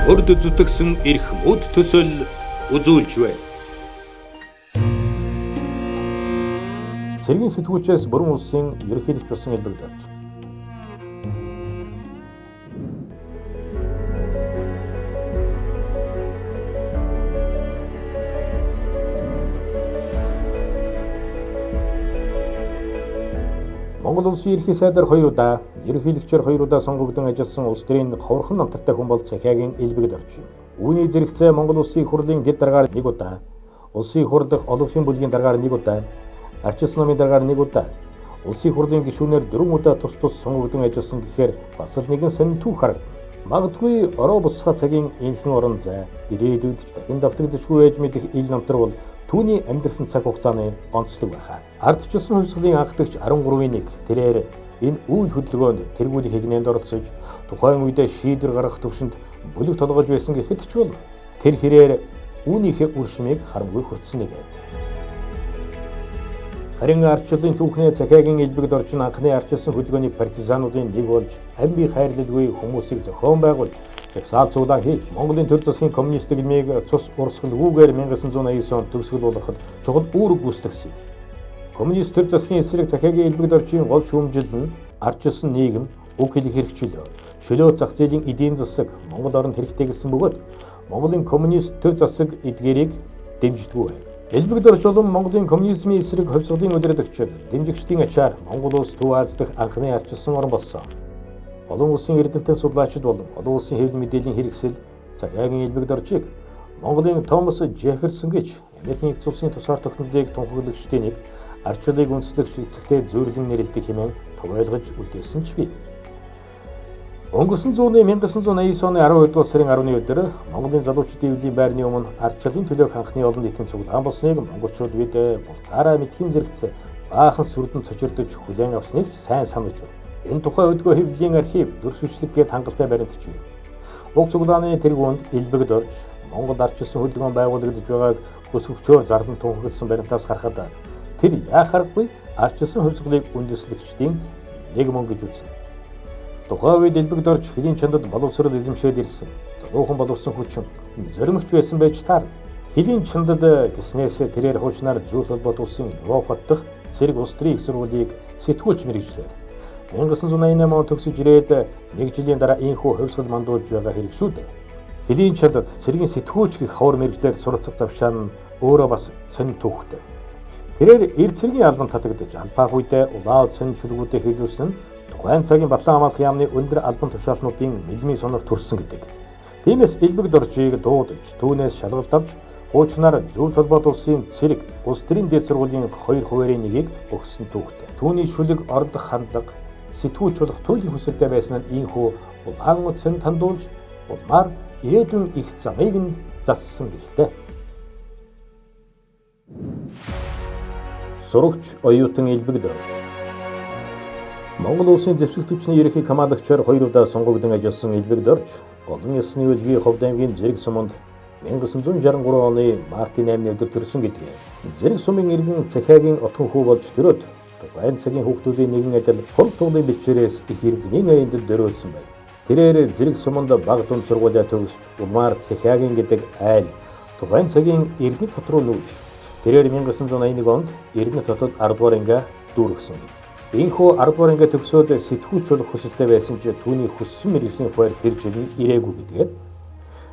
урд зүтгэсэн эрх мөд төсөл үзүүлж байна. Цэргийн сэтгүүлчээс бүрэн улсын ерөнхийлөгч болсон элбэгдэж. Монгол улсын ерөнхий сайдаар 2 удаа, ерөнхийлөгчөөр 2 удаа сонгогдсон ажилласан улс төрийн ховорхон намтартай хүн бол Захиагийн элбэгд орж. Үүний зэрэгцээ Монгол улсын их хурлын дэд дараагаар 1 удаа, улсын их хурлын олонхын бүлгийн дараагаар 1 удаа, арчилсан намын дараагаар 1 удаа, улсын их хурлын гишүүнээр 4 удаа тус сонгогдсон ажилласан гэхээр бас л нэгэн сонин түүх харагд. Магадгүй ороо бусгай цагийн энхэн орон зай, ирээдүйд дахин давтагдчихгүй байж мэдэх ил намтар бол түүний амьдарсан цаг хугацааны онцлог байхаа. Ардчилсан хувьсгалын анхдагч 13-ийн 1 тэрээр энэ үйл хөдөлгөөнд тэргүүлийн хигнэнд оролцож тухайн үедээ шийдвэр гаргах төвшөнд бүлэг толгож байсан гэхэд ч бол тэр хэрээр үүнийхээ үр шимийг харамгүй хүртсэн нэг. Харин ардчлалын түүхнээ Захиагийн элбэгд орчин анхны ардчилсан хөдөлгөөний партизануудын нэг болж амби хайрлалгүй хүмүүсийг зохион байгуулж Жагсаал цуглаан хийж Монголын төр засгийн коммунист гилмийг цус урсгалгүйгээр 1989 онд төгсгөлүүлэхэд чухал үүрэг гүйцэтгсэн. Коммунист төр засгийн эсрэг Захиагийн элбэгд орчин гол шүүмжил нь ардчилсан нийгэм, үг хэлэх хэрэгчлөө, чөлөө зах зээлийн эдийн засаг Монгол оронд хэрэгтэй гэсэн бөгөөд Монголын коммунист төр засаг эдгээрийг дэмждэггүй байв. Элбэгд орч болон Монголын коммунизмын эсрэг хувьсгалын удирдагчид, дэмжигчдийн ачаар Монгол улс Төв Аз дахь анхны ардчилсан орн болсон. Олон улсын эрдэмтэн судлаачид болон олон улсын хэвлэл мэдээллийн хэрэгсэл Захиагийн элбэгд орчийг Монголын Томас Жефферсон гэж Америкийн нэгдсэн улсын тусгаар тогтнолыг тунхаглагчдын нэг ардчлалыг үндэслэгч эцэгтэй зөөрлөн нэрлэдэг хэмээн товойлгож үлдээсэн ч бий. Өнгөрсөн зууны 1989 оны 12 дугаар сарын 10-ны өдөр Монголын залуучдын эвлийн байрны өмнө ардчлалын төлөөх анхны олон нийтийн цуглаан болсныг монголчууд бид бултаараа мэдхийн зэрэгцээ баахан сүрдэн цочирдож хүлээн авсныг сайн санаж байна. Энэ тухай өдгөө хэвлэлийн архив дүрсвчлэг гээд хангалттай баримтж байна. Уг цуглааны тэргуунд элбэгд орж Монгол ардчилсан хөдөлгөөн байгуулагдаж байгааг өсвөгчөөр зарлан тунхагласан баримтаас харахад тэр яахааргүй ардчилсан хувьсгалыг үндэслэгчдийн нэг мөн гэж үзнэ. Тухайн үед элбэгд орж хэлийн чандад боловсрол эзэмшээд ирсэн. Залуухан боловсон хүчин зоримогч байсан байж таарна. Хэлийн чандад гиснээс тэрээр хуучнаар зүйл холбоот улсын Европ хот дахь цэрэг улс төрийн их сургуулийг сэтгүүлч мэргэжлээ. 1988 онд төгсөж ирээд 1 жилийн дараа ийхүү хувьсгал мандуулж байгаа хэрэг шүү дээ. Хэлийн чандад цэргийн сэтгүүлч гэх ховор мэргэжлээр суралцах завшаа нь өөрөө бас сонин түүхтэй. Тэрээр эр цэргийн албан татагдаж албаах үедээ улаан сонин чөлгүүдэд хэвлүүлсэн тухайн цагийн Батлан хамгаалах яамны өндөр албан тушаалнуудын мэлмийн сонор төрсөн гэдэг. Тиймээс элбэгд орчийг дуудаж түүнээс шалгалт авч хуучнаар зүйл толгойд улсын цэрэг улс төрийн дэд сургуулийн 2 хуваарийн нэгийг өгсөн түүхтэй. Түүний шүлэг ордох хандлага сэтгүүлч болох туйлын хүсэлтэй байсан нь ийхүү улаан утсыг тандуулж улмаар ирээдүйн их замыг нь зассан гэлтэй. Сурагч оюутан элбэгд орж Монгол улсын зэвсэг түвшний ерөнхий командогчоор 2 удаа сонгогдсон ажилласан элбэгд орж олон ёсны үлбий Ховд аймгийн Зэрэг суманд 1963 оны Мартын 8-ны өдөр төрсөн гэдгээ. Зэрэг сумын иргэн Захиагийн отхон хүү болж төрөөд тухайн цагийн хүүхдүүдийн нэгэн адил хол туглын бичвэрээс их эрдмийн аянд дөрөөсөн байна. Тэрээр Зэрэг суманд баг дунд сургуулиа төгсч Умар Захиагийн гэдэг айл тухайн цагийн Эрдэнэт хот руу нүүж тэрээр 1981 онд Эрдэнэт хотод 10 дугаар анги дүүргэсэн. Ийхүү 10 дугаар анги төгсөөд сэтгүүлч болох хүсэлтэй байсан ч түүний хүссэн мэргэжлийн хувьд тэр жил ирээгүй гэдгээд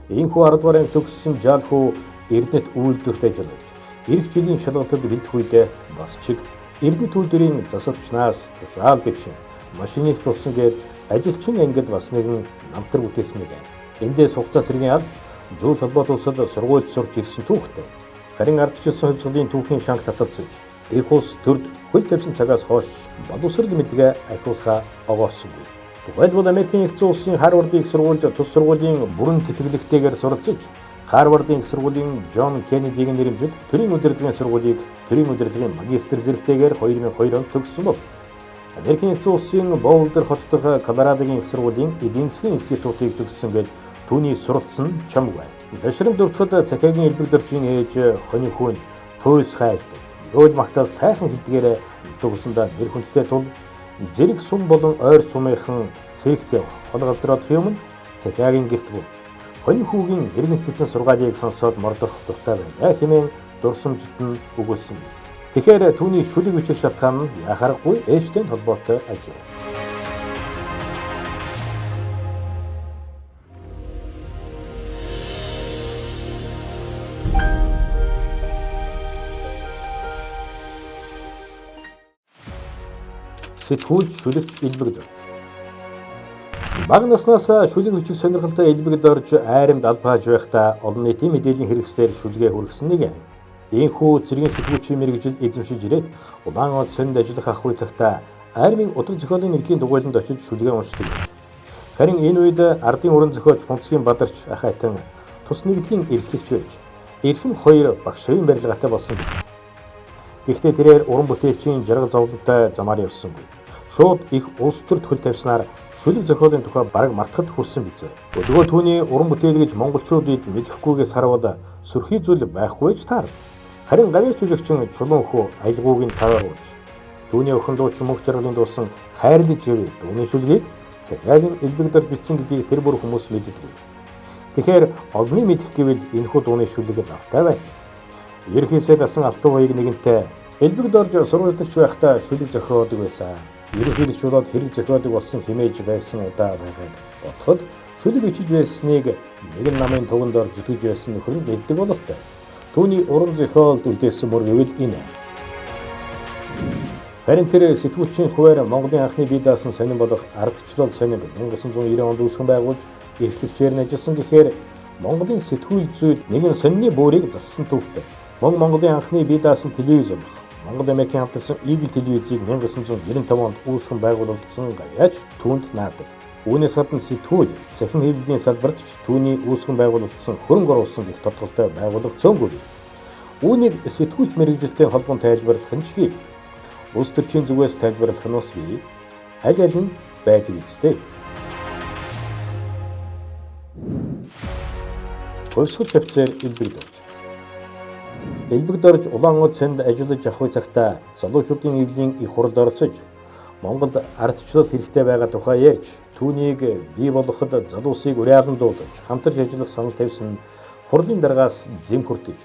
ийхүү 10 дугаар анги төгссөн жаал хүү Эрдэнэт үйлдвэрт ажиллаж эх жилийн шалгалтад бэлдэх үедээ бас чиг Эрдэнэт үйлдвэрийн засварчнаас тушаал дэвшин машинист болсон гээд ажилчин ангид бас нэгэн намтар бүтээсэн нэг. Эндээс хугацаа цэргийн аль зүйл холбоот улсад сургуульд сурч ирсэн түүхтэй. Харин ардчилсан хувьсгалын түүхийн шанг таталцаж их улс төрд хөл тавьсан цагаас хойш боловсрол мэдлэгээ ахиулахаа огоосонгүй. Тухайлбал Америкийн нэгдсэн улсын Харвардын их сургуульд тус сургуулийн бүрэн тэтгэлэгтэйгээр суралцж Харвардын их сургуулийн Джон Кеннедигийн нэрэмжит төрийн удирдлагын сургуулийг төрийн удирдлагын магистр зэрэгтэйгээр 2002 онд төгссөн бол Америкийн нэгдсэн улсын Боулдер хот дахь Колорадогийн их сургуулийн эдийн засгийн институтыг төгссөн гэж түүний суралцсан чамг байна. Дэшрэн дөрөвдөд Захиагийн элбэгд орчийн ээж хонь хүүн туйлс хайлтдаг. Өөл магтаал сайхан хэлдгээрээ төгсөндөө нэр хүндтэй тул Зэрэг сум болон ойр сумынхан цэрэгт явах хол газруудын өмнө Захиагийн гэрт бууж Хонь хүүгийн иргэн цэцэн сургаалыг сонсоод мордох дуртай байлаа хэмээн дурсамжид нь өгүүлсэн. Тэгэхээр түүний шүлэг бичих шалтгаан нь яхаарахгүй ээжтэй холбоотой ажээ. Сэтгүүлч шүлэгч элбэгдэж. Бага наснаас шүлэг бичих сонирхолтой элбэгд орж айрамд албааж байхдаа олон нийтийн мэдээллийн хэрэгслээр шүлгээ хүргэсэн нэг. Ийхүү зэргийн сэтгүүлчийн мэргэжил эзэмшиж ирээд Улаанод сонд ажиллах ах үе цагтаа армийн утга зохиолын нэгдлийн дугуйланд очиж шүлгээ уншдаг. Харин энэ үед ардын уран зохиолч Фунцгийн Бадарч ах айтан тус нэгдлийн эрхлэгч байж эрхэм хоёр багшийн барилгатай болсон. Гэхдээ тэрээр уран бүтээлчийн жаргал зовлонтой замаар явсангүй. Шууд их улс төр төл тавьснаар шүлэг зохиолын тухай бараг мартахад хүрсэн биз. Өдгөө түүний уран бүтээл гэж монголчуудад мэдэхгүйгээс харавал сөрхий зүйл байхгүй ч таар. Харин гавьяа жүжигчин Чулуун хүү аялгуугийн тавааруулж түүний охин дуучин мөнх жаргалын дуусан хайрлаж ивэ түүний шүлгийг цагаагийн элбэгдэр бичсэн гэдгийг тэр бүр хүмүүс мэддэггүй. Тэгэхээр олонний мэдэх гэвэл энэхүү дууны шүлэг лавтай байна. Ерхийсээ дасан алтан уяг нэгэнтэй элбэгд орж сургалтч байхдаа шүлэг зохиодог байсан. Ерөнхийлөгч болоод хэрэг зохиодог болсон хэмээж байсан удаа байгаад бодоход шүлэг бичиж байсныг нэгэн намын туганд ор зүтгэж байсан нөхөр нь мэддэг бололтой. Түүний уран зохиолд үлдээсэн мөр гэвэл энэ. Харин тэр сэтгүүлчийн хуваар Монголын анхны бие даасан сонин болох ардчлал сонин 1990 онд үүсгэн байгуулж эрхлэгчээр нь ажилласан гэхээр Монголын сэтгүүл зүйд нэгэн сонины бөөрийг зассан төвтэй. Монголын анхны бие даасан телевиз болох Монгол Америкийн хамтарсан Eagle телевизийг 1995 онд үүсгэн байгуулсан гаяач түүнд наадаг. Үүнээс гадна сэтгүүл цахим хэвлэлийн салбарт ч түүний үүсгэн байгуулсан хөрөнгө оруулсан гэх тодорхойлолтой байгуулагдсангүй. Үүнийг сэтгүүлч мэргэжилтэй холбоон тайлбарлах нь ч бий. Улс төрчийн зүгээс тайлбарлах нь бас бий. Аль аль нь байдаг үстэй. Хөлсгөл офицер элбэгдэж. Элбэгд орж Улаанод сонд ажиллаж авах цагтаа залуучуудын эвлийн их хуралд оролцож Монголд ардчлал хэрэгтэй байгаа тухай ярьж түүнийг бий болгоход залуусыг уриалан дуудаж хамтарч ажиллах санал тавьсан хурлын даргаас зэм хүртэж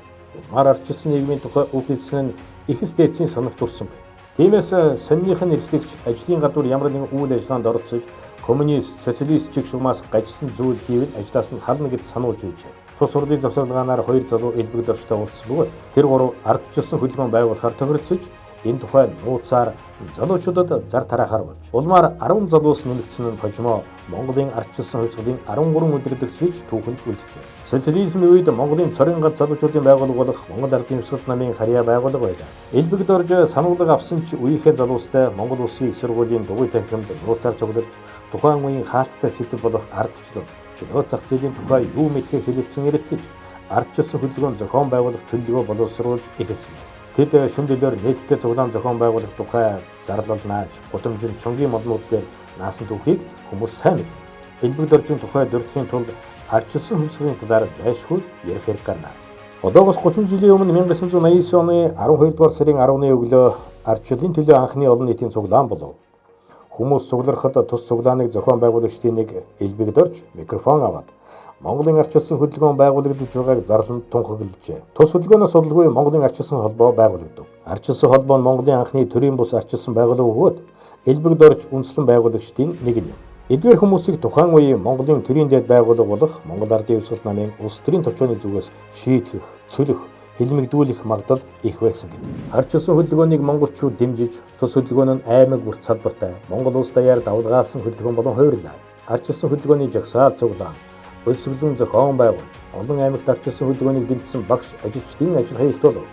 мар арчилсан нийгмийн тухай үг хэлсэн нь их стэйцийн сонирхт төрсөн байна. Тиймээс сонных нь эрхлэгч ажлын гадуур ямар нэгэн үйл ажиллагаанд оролцож коммунист, социалист чиг шугамаас гажсан зүйл хийвэл ажлаас нь хална гэж сануулж байжээ. Тус хурлын завсарлагаанаар хоёр залуу элбэгд орчтой уулзсан бөгөөд тэр гурав ардчилсан хөдөлгөөн байгуулахаар тохиролцож энэ тухай нууцаар залуучуудад зар тараахаар болж улмаар 10 залуус нэмэгдсэн нь хожимо Монголын ардчилсан хувьцлын 13 өдөрдөгч гэж түүхэнд үлджээ. Социализмын үед Монголын цорын ганц залуучуудын байгууллага болох Монгол Ардын Ёсгол намын харьяа байгууллага байлаа. Элбэгд орж сануулга авсан ч үеийнхээ залуустай Монгол Улсын их сургуулийн дугуй танхимд нууцаар цуглаж тухайн үеийн хаалттай сэдэв болох ардчлал чөлөө зах зээлийн тухай юу мэдхээ хэлэлцэн ярилцаж ардчилсан хөдөлгөөн зохион байгуулах төлөвлөгөө боловсруулж эхэлсэн. Тэд шүн дэлгэр нээлттэй цуглаан зохион байгуулах тухай зарлал нааж гудамжин чонгийн моднууд дээр наасан түүхийг хүмүүс сайн мэд. Элбэгд оржийн тухай дурдхийн тулд ардчилсан хувьсгалын талаар зайлшгүй ярих хэрэг гарна. Одоогоос 30 жилийн өмнө 1989 оны 12 дугаар сарын 10-ны өглөө ардчлалын төлөө анхны олон нийтийн цуглаан болов. Хүмүүс цугларахад тус цуглааныг зохион байгуулагчдын нэг элбэгд орж микрофон аваад Монголын ардчилсан хөдөлгөөн байгуулагдаж байгааг зарлан тунхаглажээ. Тус хөдөлгөөнөөс удалгүй Монголын ардчилсан холбоо байгуулагдав. Ардчилсан холбоо нь Монголын анхны төрийн бус ардчилсан байгууллага бөгөөд элбэгд орж үндэслэн байгуулагчдын нэг нь. Эдгээр хүмүүсийг тухайн үеийн Монголын төрийн дэд байгууллага болох Монгол Ардын Ёсгол намын улс төрийн төвчөөний зүгээс шийдлэх, цөлөх, хэлмэгдүүлэх магадлал их байсан гэдэг. Ардчилсан хөдөлгөөнийг монголчууд дэмжиж, тус хөдөлгөөн нь аймаг бүрт салбартай Монгол улс даяар давлгаалсан хөдөлгөөн болон хувирлаа. Ардчилсан хөдөлгөөний жагсаал цуглаан, өлсгөлөн зохион байгуул, олон аймагт ардчилсан хөдөлгөөнийг дэмжсэн багш ажилчдын ажил хаялт болов.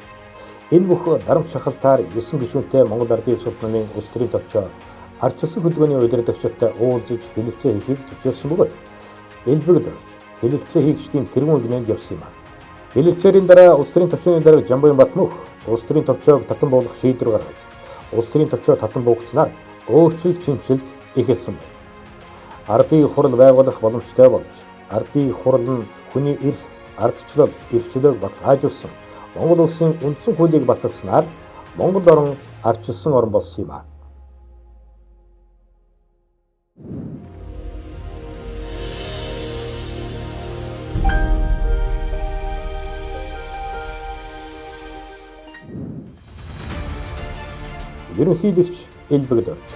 Энэ бүх дарамт шахалтаар 9 гишүүнтэй Монгол Ардын Ёсгол намын улс төрийн төвчөө ардчилсан хөдөлгөөний удирдагчтай уулзаж хэлэлцээ хийхийг зөвшөөрсөн бөгөөд элбэгд орж хэлэлцээ хийгчдийн тэргуун гинэнд явсан юм. Хэлэлцээрийн дараа улс төрийн төвчөөний дарга Жамбын Батмөх улс төрийн төвчөөг татан буулгах шийдвэр гаргаж улс төрийн төвчөө татан буугдсанаар өөрчлөлт шинжилт эхэлсэн байна. Ардын хурал байгуулах боломжтой болж ардын хурал нь хүний эрх, ардчлал, эрх чөлөөг баталгаажуулсан Монгол улсын үндсэн хуулийг баталснаар Монгол орн ардчилсан орн болсон юм а. ерөнхийлөгч Элбэг Дорж.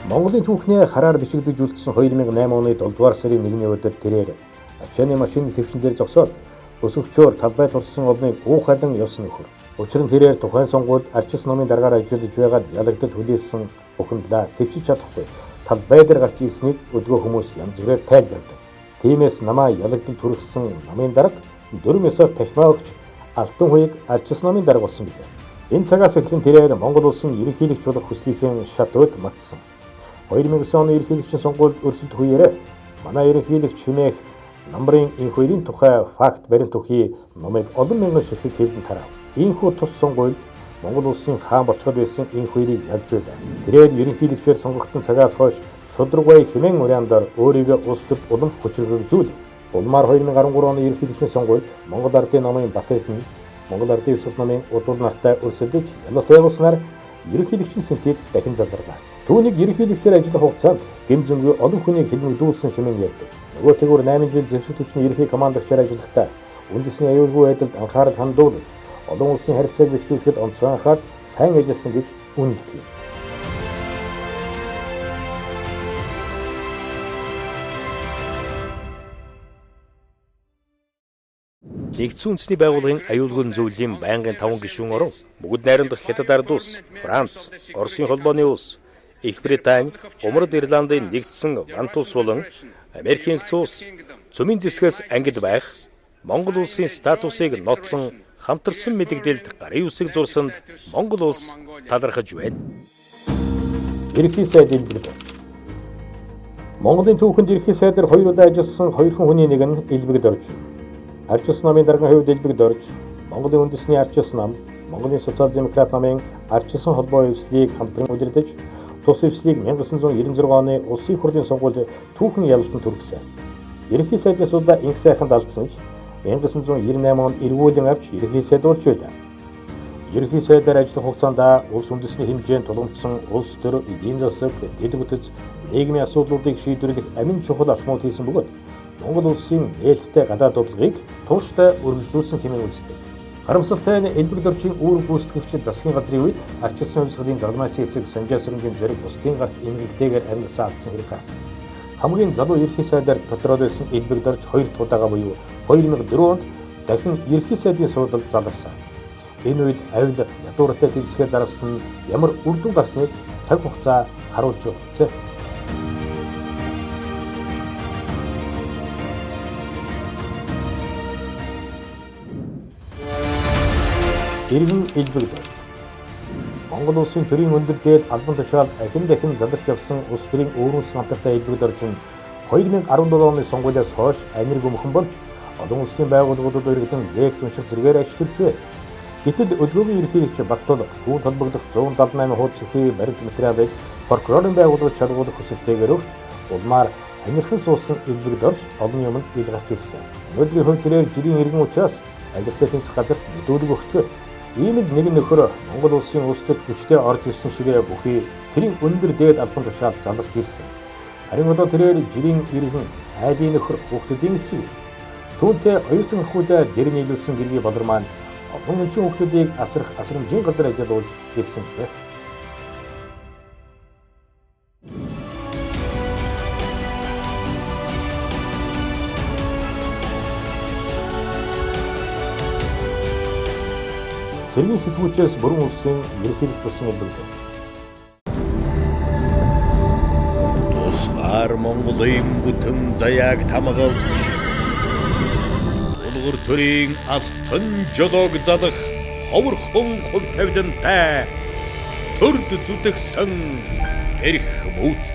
Монголын түүхний хараар бичигдэж үлдсэн 2008 оны 7 дугаар сарын 1-ний өдөр тэрээр ачааны машины төвшин дээр зогсоод өсөвчөөр талбай тулсан олныг уухайлан явсан нөхөр. Учир нь тэрээр тухайн сонгуульд арчис номын дараагаар ажиллаж байгаад ялагдал хүлээсэн бүхэндлээ төвчиж чадахгүй талбай дээр гарч ирснийг өдгөө хүмүүс янз бүрээр тайлбарладаг. Тиймээс намаа ялагдал түргсэн номын дарга 4 ёсоор тахимаа өгч алтан хуйг арчис номын дарга болсон билээ. Энэ цагаас эхлэн тэрээр Монгол улсын ерөнхийлөгч болох хүслийнхэн шатууд матсан. 2009 оны ерөнхийлөгчийн сонгуульд өрсөлдөх үеэр манай ерөнхийлөгч хэмээх намрын энэ хоёрын тухай факт баримт өгье номыг олон мянган ширхэг хэвлэн тарав. Ийхүү тус сонгуульд Монгол улсын хаан болцоход байсан энэ хоёрыг ялж байлаа. Тэрээр ерөнхийлөгчөөр сонгогдсон цагаас хойш шудрагбай хэмээн уриандаар өөрийгөө улс төрд улам хүчрхэгжүүл. Улмаар 2013 оны ерөнхийлөгчийн сонгуульд Монгол Ардын номын Батэрдэн Монгол Ардын Өсгөл номын удал нартай өрсөлдөж ялалт байгуулснаар ерөнхийлөгчийн сэнтийг дахин залгарлаа. Түүнийг ерөнхийлөгчөөр ажиллах хугацаанд гэм зөнгөө олон хүнийг хилмигдүүлсэн хэмээн ярьдаг. Нөгөө тэгвэр 8 жил зэвсэг түвшний ерөнхий командагчаар ажиллахдаа үндэсний аюулгүй байдалд анхаарал хандуулж олон улсын харилцааг бэхжүүлэхэд онцгой анхаарал сайн ажилласан гэж үнэлдэг. Нэгдсэн үндэсний байгууллагын аюулгүй зөвлөлийн байнгын 5 гишүүн орон бүгд найрамдах Хятад ард улс, Франц, Оросын холбооны улс, Их Британи, Умард Ирландын нэгдсэн Вант улс болон Америкийн улс цөмийн зэвсгээс ангид байх Монгол улсын статусыг нотлон хамтарсан мэдэгдэлд гарын үсэг зурсанд Монгол улс талархаж байна. Ерөнхий сайд Элбэг. Монголын түүхэнд ерөнхий сайдаар 2 удаа ажилласан 2 хүний нэг нь Элбэг Дорж. Арчис намын даргын хувьд Элбэг Дорж Монголын үндэсний арчис нам, Монголын социал-демократ намын арчисан холбоо эвслийг хамтран удирдах, тус эвслийг 1996 оны улсын их хурлын сонгуульд түүхэн ялалтанд түргэсэн. Ерөнхий сайдын судалгаа инх сайханд алдсан ч 1998 онд эргүүлэн авч ерөнхий сайд болж байлаа. Ерөнхий сайдаар ажиллах хугацаанд улс үндэсний хэмжээнд тулгамдсан улс төр, эдийн засаг, дэд бүтц, нийгмийн асуудлуудыг шийдвэрлэх амин чухал алхмууд хийсэн бөгөөд Монгол улсын нээлттэй гадаад дуудлагыг тууштай өргөжлүүлсэн хэмээн үздэг. Харамсалтай нь Элбэг Доржийн үүрэг гүйцэтгэгч засгийн газрын үед арчилсан хувьсгалын заргамаас эцэг Санжаа Сүрэнгийн зэрэг бусдын гарт эмгэлтэйгээр амьдсан алдсан хэрэг гарсан. Хамгийн залуу ерөнхий сайдаар дотороод байсан Элбэг Дорж 2 дахь удаага буюу 2004 онд дахин ерөнхий сайдын суудалд заларсан. Энэ үед авилга ядууртай төвчгээ зарласан ямар үр дүн гарсныг цаг хугацаа харуулж өгчээ. Иргэн Элбэг Дорж. Монгол улсын төрийн өндөр дээд албан тушаалд дахин задарч явсан улс төрийн өөрчлөлт хамтартай Элбэг Дорж нь 2017 оны сонгуулиас хойш амир гүмхэн болж олон улсын байгууллагуудад өргөдөн лекц унших зэргээр ажиллаж байна. Гэтэл өдгөөгийн ерөнхийлөгч Баттулга түүнд холбогдох 178 хуудас бүхий баримт материалыг прокурорын байгууллагад шалгуулах хүсэлтэйгээр өгч улмаар амирхан суусан Элбэг Дорж олон юмд ил гарч ирсэн. Өнөөдрийн хувьд тэрээр жирийн иргэн учраас алдартай тэнцэх газарт мэдүүлэг өгчөө. Ийм л нэг нөхөр Монгол улсын улс төрд хүчтэй орж ирсэн шигээ бүхий тэрийн өндөр дээд албан тушаалд заларч ирсэн. Харин одоо тэрээр жирийн иргэн айлын нөхөр хүүхдүүдийн эцэг. Түүнтэй оюутан охидоо дэр нийлүүлсэн гэргийн болор маань олон хүчин хүүхдүүдийг асрах асрамжийн газар ажиллуулж ирсэн бэ. Цэргийн сэтгүүлчээс бүрэн улсын ерөнхийлөгч болсон Элбэг Дорж. Тусгаар Монголын бүтэн заяаг тамгалж улгуур төрийн алтан жолоог залах ховорхон хөв тавилантай төрд зүтгэсэн эрх мөд